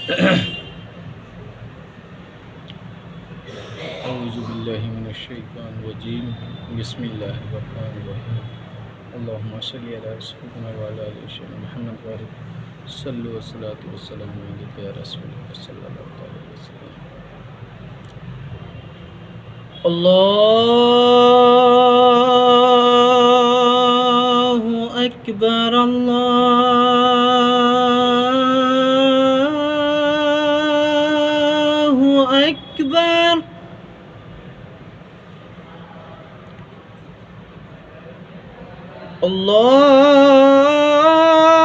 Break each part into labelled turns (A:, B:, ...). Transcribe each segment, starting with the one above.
A: أعوذ بالله من الشيطان الرجيم بسم الله الرحمن الرحيم اللهم صل على سيدنا وعلى آل سيدنا محمد وعلى صلوا والصلاة والسلام عليك يا رسول الله صلى الله عليه وسلم الله أكبر الله أكبر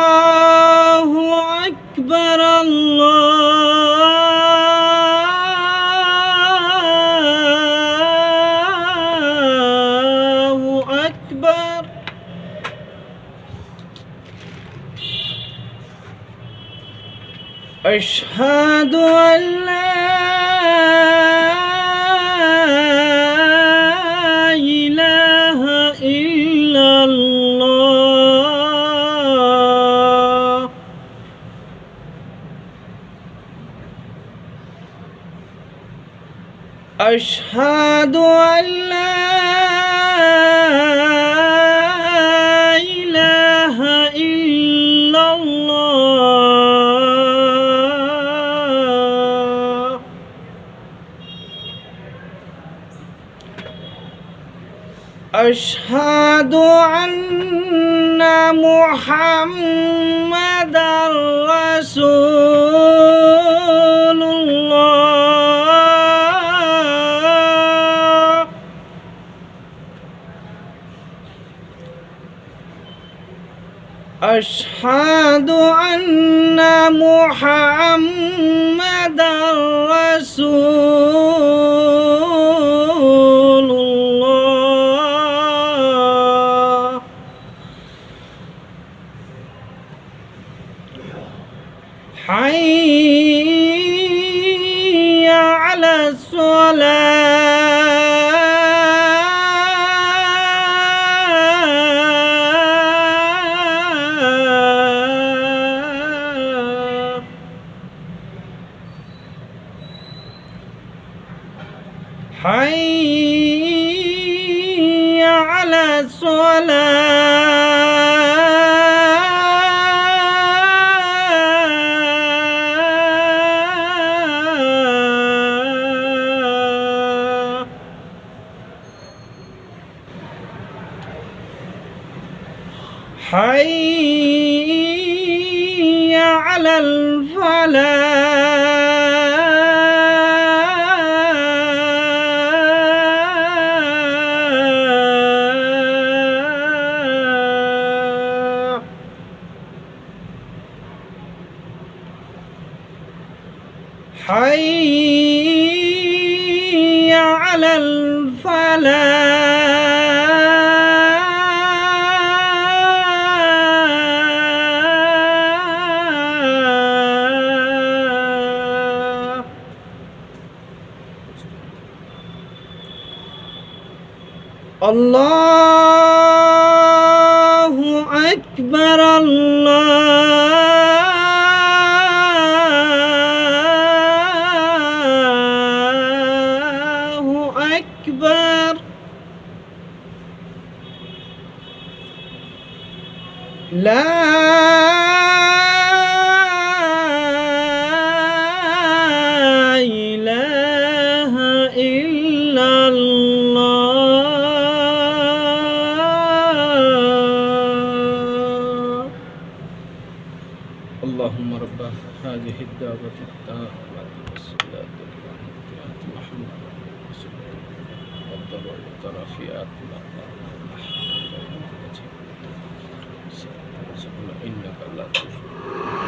A: الله أكبر الله أكبر أشهد أن لا إله إلا الله أشهد أن لا إله إلا الله أشهد أن محمدًا رسول الله أشهد أن محمدًا رسول الله حي على الصلاة حي على الصلاة حي على الفلاح حي على الفلاح الله أكبر الله أكبر لا إله إلا الله اللهم رب هذه الدعوة التامة والصلاة القائمة محمد رسول الله والضرورة رفيعة إنك لا تشرك